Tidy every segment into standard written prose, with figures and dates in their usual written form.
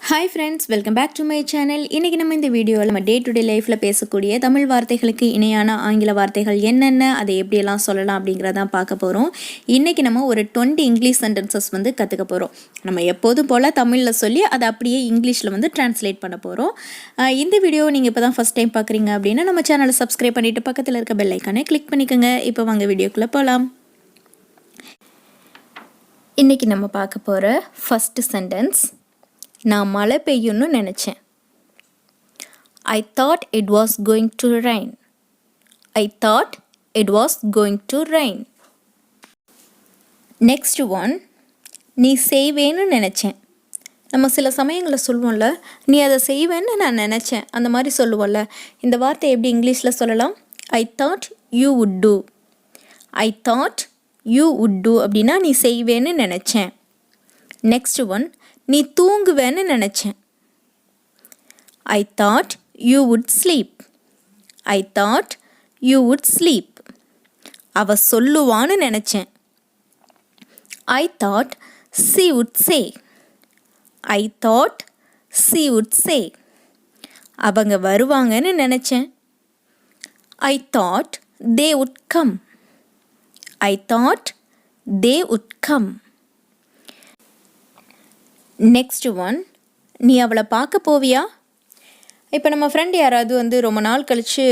Hi friends, welcome back to my channel. இன்னைக்கு நம்ம இந்த வீடியோவில் நம்ம டே டு டே லைஃப்பில் பேசக்கூடிய தமிழ் வார்த்தைகளுக்கு இணையான ஆங்கில வார்த்தைகள் என்னென்ன, அதை எப்படியெல்லாம் சொல்லலாம் அப்படிங்கிறதான் பார்க்க போகிறோம். இன்றைக்கி நம்ம ஒரு 20 இங்கிலீஷ் சென்டென்சஸ் வந்து கற்றுக்க போகிறோம். நம்ம எப்போதும் போல் தமிழில் சொல்லி அதை அப்படியே இங்கிலீஷில் வந்து டிரான்ஸ்லேட் பண்ண போகிறோம். இந்த வீடியோ நீங்கள் இப்போ தான் ஃபஸ்ட் டைம் பார்க்குறீங்க அப்படின்னா நம்ம சேனலை சப்ஸ்கிரைப் பண்ணிவிட்டு பக்கத்தில் இருக்க பெல் ஐக்கானை கிளிக் பண்ணிக்கோங்க. இப்போ வாங்க வீடியோக்குள்ளே போகலாம். இன்றைக்கி நம்ம பார்க்க போகிற ஃபஸ்ட்டு சென்டென்ஸ், நான் மழை பெய்யும்னு நினச்சேன். I thought it was going to rain. I thought it was going to rain. Next one, நீ செய்வேன்னு நினச்சேன். நம்ம சில சமயங்களில் சொல்லுவோம்ல, நீ அதை செய்வேன்னு நான் நினச்சேன், அந்த மாதிரி சொல்லுவோம்ல. இந்த வார்த்தை எப்படி இங்கிலீஷில் சொல்லலாம்? I thought you would do. I thought you would do அப்படின்னா நீ செய்வேன்னு நினச்சேன். நெக்ஸ்ட் ஒன், நீ தூங்குவேன்னு நினச்சேன். I thought you would sleep. I thought you would sleep. அவ சொல்லுவான்னு நினச்சேன். I thought she would say. I thought she would say. அவங்க வருவாங்கன்னு நினச்சேன். I thought they would come. I thought they would come. Next one, நீ அவளை பார்க்க போவியா? இப்போ நம்ம ஃப்ரெண்டு யாராவது வந்து ரொம்ப நாள் கழித்து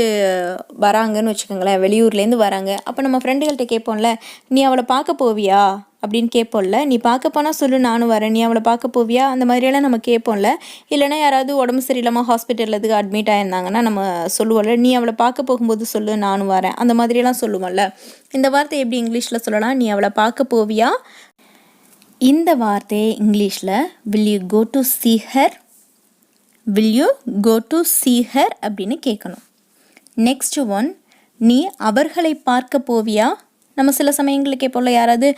வராங்கன்னு வச்சுக்கோங்களேன், வெளியூர்லேருந்து வராங்க. அப்போ நம்ம ஃப்ரெண்டுகள்கிட்ட கேட்போம்ல, நீ அவளை பார்க்க போவியா அப்படின்னு கேட்போம்ல. நீ பார்க்க போனால் சொல்லு, நானும் வரேன். நீ அவளை பார்க்க போவியா? அந்த மாதிரியெல்லாம் நம்ம கேட்போம்ல. இல்லைனா யாராவது உடம்பு சரியில்லாமல் ஹாஸ்பிட்டலில் எதுக்கு அட்மிட் ஆகிருந்தாங்கன்னா நம்ம சொல்லுவோம்ல, நீ அவளை பார்க்க போகும்போது சொல்லு, நானும் வரேன். அந்த மாதிரியெல்லாம் சொல்லுவோம்ல. இந்த வார்த்தை எப்படி இங்கிலீஷில் சொல்லலாம்? நீ அவளை பார்க்க போவியா? இந்த வார்த்தையை இங்கிலீஷில் will you go to see her? will you go to see her அப்படின்னு கேட்கணும். நெக்ஸ்ட் ஒன், நீ அவர்களை பார்க்க போவியா? நம்ம சில சமயங்களில் கேட்போம்ல, யாராவது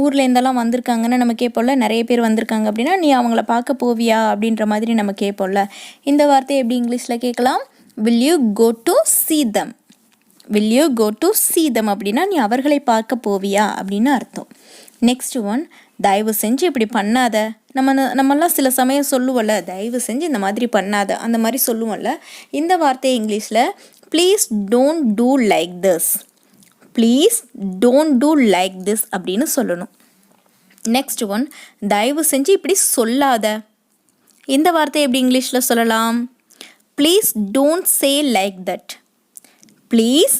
ஊரில் இருந்தெல்லாம் வந்திருக்காங்கன்னு நம்ம கேட்போம்ல, நிறைய பேர் வந்திருக்காங்க அப்படின்னா நீ அவங்கள பார்க்க போவியா அப்படின்ற மாதிரி நம்ம கேட்போம்ல. இந்த வார்த்தையை எப்படி இங்கிலீஷில் கேட்கலாம்? will you go to see them? will you go to see them அப்படின்னா நீ அவர்களை பார்க்க போவியா அப்படின்னு அர்த்தம். நெக்ஸ்ட் ஒன், தயவு செஞ்சு இப்படி பண்ணாத. நம்மெல்லாம் சில சமயம் சொல்லுவோம்ல, தயவு செஞ்சு இந்த மாதிரி பண்ணாத, அந்த மாதிரி சொல்லுவோம்ல. இந்த வார்த்தையை இங்கிலீஷில் please don't do like this. Please don't do like this அப்படின்னு சொல்லணும். நெக்ஸ்ட் ஒன், தயவு செஞ்சு இப்படி சொல்லாத. இந்த வார்த்தையை எப்படி இங்கிலீஷில் சொல்லலாம்? Please don't say like that. Please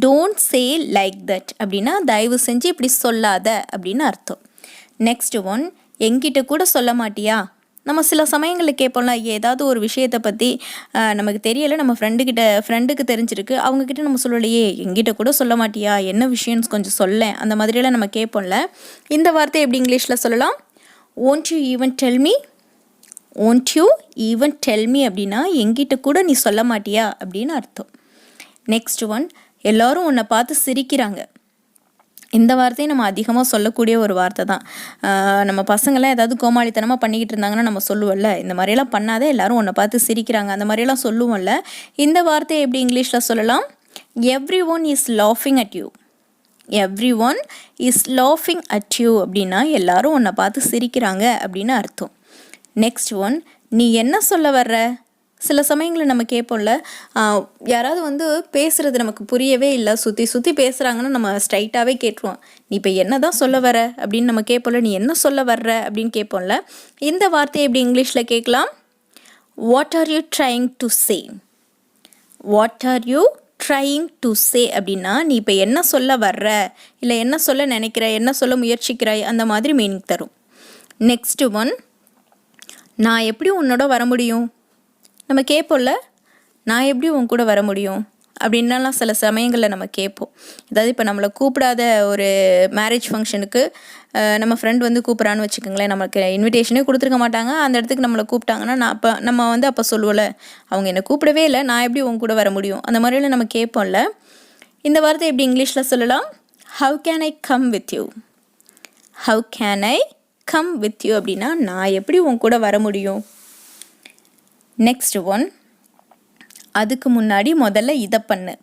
don't say like that அப்படின்னா தயவு செஞ்சு இப்படி சொல்லாத அப்படின்னு அர்த்தம். நெக்ஸ்ட் ஒன், என்கிட்ட கூட சொல்ல மாட்டியா? நம்ம சில சமயங்களில் கேட்போம்ல, ஏதாவது ஒரு விஷயத்தை பற்றி நமக்கு தெரியலை, நம்ம ஃப்ரெண்டுக்கு தெரிஞ்சிருக்கு, அவங்கக்கிட்ட நம்ம சொல்லலையே, என்கிட்ட கூட சொல்ல மாட்டியா, என்ன விஷயம்னு கொஞ்சம் சொல்லேன், அந்த மாதிரியெல்லாம் நம்ம கேட்போம்ல. இந்த வார்த்தை எப்படி இங்கிலீஷில் சொல்லலாம்? won't you even tell me? won't you even tell me அப்படின்னா என்கிட்ட கூட நீ சொல்ல மாட்டியா அப்படின்னு அர்த்தம். நெக்ஸ்ட் ஒன், எல்லோரும் உன்னை பார்த்து சிரிக்கிறாங்க. இந்த வார்த்தையை நம்ம அதிகமாக சொல்லக்கூடிய ஒரு வார்த்தை தான். நம்ம பசங்களாம் ஏதாவது கோமாளித்தனமாக பண்ணிக்கிட்டு இருந்தாங்கன்னா நம்ம சொல்லுவோம்ல, இந்த மாதிரியெல்லாம் பண்ணாத, எல்லோரும் உன்னை பார்த்து சிரிக்கிறாங்க, அந்த மாதிரியெல்லாம் சொல்லுவோம்ல. இந்த வார்த்தையை எப்படி இங்கிலீஷில் சொல்லலாம்? எவ்ரி ஒன் இஸ் லாஃபிங் at you. Everyone is லாஃபிங் அட் யூ அப்படின்னா எல்லாரும் உன்னை பார்த்து சிரிக்கிறாங்க அப்படின்னு அர்த்தம். நெக்ஸ்ட் ஒன், நீ என்ன சொல்ல வர்ற? சில சமயங்களில் நம்ம கேட்போம்ல, யாராவது வந்து பேசுகிறது நமக்கு புரியவே இல்லை, சுற்றி பேசுகிறாங்கன்னா நம்ம ஸ்ட்ரைட்டாகவே கேட்டுருவோம், நீ இப்போ என்ன தான் சொல்ல வர அப்படின்னு நம்ம கேட்போம்ல. நீ என்ன சொல்ல வர்ற அப்படின்னு கேட்போம்ல. இந்த வார்த்தையை எப்படி இங்கிலீஷில் கேட்கலாம்? What are you trying to say? What are you trying to say அப்படின்னா நீ இப்போ என்ன சொல்ல வர்ற, இல்லை என்ன சொல்ல நினைக்கிற, என்ன சொல்ல முயற்சிக்கிறாய், அந்த மாதிரி மீனிங் தரும். நெக்ஸ்ட் ஒன், நான் எப்படி உன்னோட வர முடியும்? நம்ம கேட்போம்ல, நான் எப்படி உன் கூட வர முடியும் அப்படின்னாலாம் சில சமயங்களில் நம்ம கேட்போம். அதாவது இப்போ நம்மளை கூப்பிடாத ஒரு மேரேஜ் ஃபங்க்ஷனுக்கு நம்ம ஃப்ரெண்ட் வந்து கூப்பிட்றான்னு வச்சுக்கோங்களேன், நமக்கு இன்விடேஷனே கொடுத்துருக்க மாட்டாங்க, அந்த இடத்துக்கு நம்மளை கூப்பிட்டாங்கன்னா நம்ம வந்து அப்போ சொல்லுவோம்ல, அவங்க என்னை கூப்பிடவே இல்லை, நான் எப்படி உன் கூட வர முடியும், அந்த மாதிரிலாம் நம்ம கேட்போம்ல. இந்த வார்த்தை எப்படி இங்கிலீஷில் சொல்லலாம்? How can I come with you? How can I come with you அப்படின்னா நான் எப்படி உன் கூட வர முடியும். நெக்ஸ்ட் ஒன், அதுக்கு முன்னாடி முதல்ல இதை பண்ணு.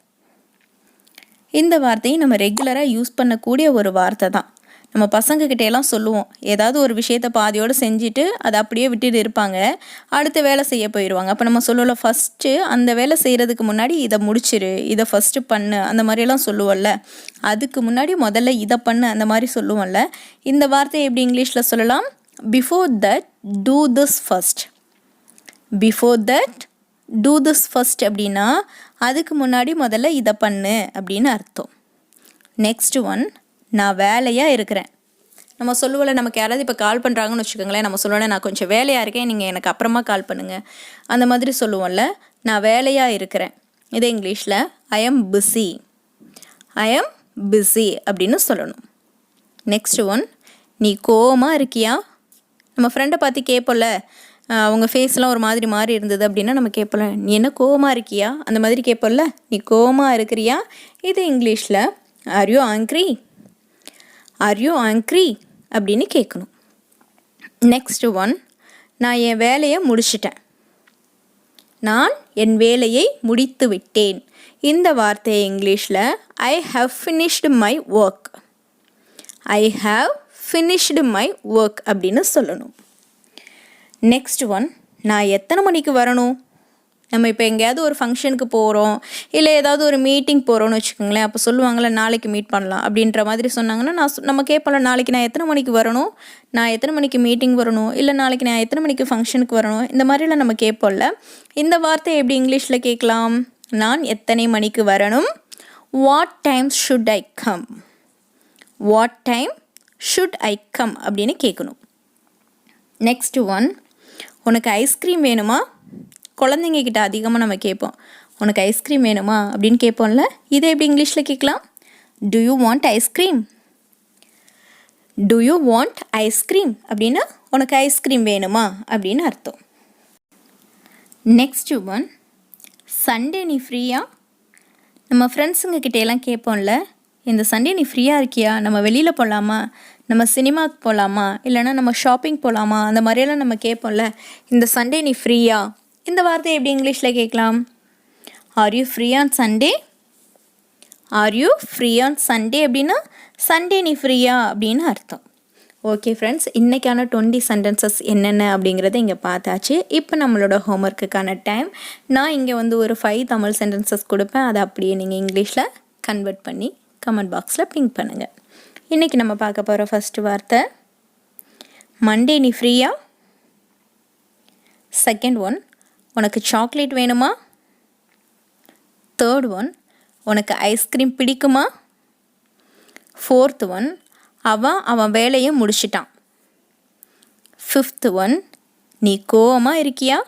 இந்த வார்த்தையை நம்ம ரெகுலராக யூஸ் பண்ணக்கூடிய ஒரு வார்த்தை தான். நம்ம பசங்கக்கிட்ட எல்லாம் சொல்லுவோம், ஏதாவது ஒரு விஷயத்தை பாதியோடு செஞ்சுட்டு அதை அப்படியே விட்டுட்டு இருப்பாங்க, அடுத்த வேலை செய்ய போயிடுவாங்க. அப்போ நம்ம சொல்லுவோம்ல, ஃபஸ்ட்டு அந்த வேலை செய்கிறதுக்கு முன்னாடி இதை முடிச்சிரு, இதை ஃபஸ்ட்டு பண்ணு, அந்த மாதிரியெல்லாம் சொல்லுவோம்ல. அதுக்கு முன்னாடி முதல்ல இதை பண்ணு, அந்த மாதிரி சொல்லுவோம்ல. இந்த வார்த்தையை எப்படி இங்கிலீஷில் சொல்லலாம்? Before that do this first. Before that do this first அப்படின்னா அதுக்கு முன்னாடி முதல்ல இதை பண்ணு அப்படின்னு அர்த்தம். நெக்ஸ்ட் ஒன், நான் வேலையாக இருக்கிறேன். நம்ம சொல்லுவோம்ல, நமக்கு யாராவது இப்போ கால் பண்ணுறாங்கன்னு வச்சுக்கோங்களேன், நம்ம சொல்லுவோம்ல, நான் கொஞ்சம் வேலையாக இருக்கேன், நீங்கள் எனக்கு அப்புறமா கால் பண்ணுங்கள், அந்த மாதிரி சொல்லுவோம்ல. நான் வேலையாக இருக்கிறேன், இதே இங்கிலீஷில் I am busy. I am busy அப்படின்னு சொல்லணும். நெக்ஸ்ட் ஒன், நீ கோவமாக இருக்கியா? நம்ம ஃப்ரெண்டை பார்த்து கேட்போம்ல, அவங்க ஃபேஸ்லாம் ஒரு மாதிரி மாறி இருந்தது அப்படின்னா நம்ம கேட்போம்ல, நீ என்ன கோவமாக இருக்கியா, அந்த மாதிரி கேட்போம்ல. நீ கோவமாக இருக்கிறியா? இது இங்கிலீஷில் are you angry. Are you angry அப்படின்னு கேட்கணும். நெக்ஸ்ட் ஒன், நான் என் வேலையை முடிச்சிட்டேன். நான் என் வேலையை முடித்து விட்டேன். இந்த வார்த்தையை இங்கிலீஷில் I have finished my work. I have finished my work அப்படின்னு சொல்லணும். நெக்ஸ்ட் ஒன், நான் எத்தனை மணிக்கு வரணும்? நம்ம இப்போ எங்கேயாவது ஒரு ஃபங்க்ஷனுக்கு போகிறோம், இல்லை ஏதாவது ஒரு மீட்டிங் போகிறோன்னு வச்சுக்கோங்களேன். அப்போ சொல்லுவாங்கள்ல, நாளைக்கு மீட் பண்ணலாம் அப்படின்ற மாதிரி சொன்னாங்கன்னா நம்ம கேட்போம்ல, நாளைக்கு நான் எத்தனை மணிக்கு வரணும், நான் எத்தனை மணிக்கு மீட்டிங் வரணும், இல்லை நாளைக்கு நான் எத்தனை மணிக்கு ஃபங்க்ஷனுக்கு வரணும், இந்த மாதிரிலாம் நம்ம கேட்போம்ல. இந்த வார்த்தை எப்படி இங்கிலீஷில் கேட்கலாம்? நான் எத்தனை மணிக்கு வரணும். What time should I come. What time should I come அப்படின்னு கேட்கணும். நெக்ஸ்ட் ஒன், உனக்கு ஐஸ்கிரீம் வேணுமா? குழந்தைங்க கிட்ட அதிகமாக நம்ம கேட்போம், உனக்கு ஐஸ்கிரீம் வேணுமா அப்படின்னு கேட்போம்ல. இதை எப்படி இங்கிலீஷில் கேட்கலாம்? To you want ice cream. To you want ice cream அப்படின்னா உனக்கு ஐஸ்கிரீம் வேணுமா அப்படின்னு அர்த்தம். நெக்ஸ்ட் ஒன், சண்டே நீ ஃப்ரீயா? நம்ம ஃப்ரெண்ட்ஸுங்க கிட்டேலாம் கேட்போம்ல, இந்த சண்டே நீ ஃப்ரீயாக இருக்கியா, நம்ம வெளியில் போகலாமா, நம்ம சினிமாவுக்கு போகலாமா, இல்லைனா நம்ம ஷாப்பிங் போகலாமா, அந்த மாதிரியெல்லாம் நம்ம கேட்போம்ல. இந்த சண்டே நீ ஃப்ரீயா, இந்த வார்த்தையை எப்படி இங்கிலீஷில் கேட்கலாம்? Are you free on Sunday. Are you free on Sunday அப்படின்னா சண்டே நீ ஃப்ரீயா அப்படின்னு அர்த்தம். ஓகே ஃப்ரெண்ட்ஸ், இன்றைக்கான 20 சென்டென்சஸ் என்னென்ன அப்படிங்கிறத இங்கே பார்த்தாச்சு. இப்போ நம்மளோட ஹோம்ஒர்க்குக்கான டைம். நான் இங்கே ஒரு 5 தமிழ் சென்டென்சஸ் கொடுப்பேன், அதை அப்படியே நீங்கள் இங்கிலீஷில் கன்வெர்ட் பண்ணி கமெண்ட் பாக்ஸில் பிங்க் பண்ணுங்கள். இன்றைக்கி நம்ம பார்க்க போகிற ஃபஸ்ட்டு வார்த்தை, மண்டே நீ ஃப்ரீயா. செகண்ட் ஒன், உனக்கு சாக்லேட் வேணுமா. தேர்ட் ஒன், உனக்கு ஐஸ்கிரீம் பிடிக்குமா. ஃபோர்த் ஒன், அவன் வேலையை முடிச்சிட்டான். ஃபிஃப்த் ஒன், நீ கோவமாக இருக்கியா.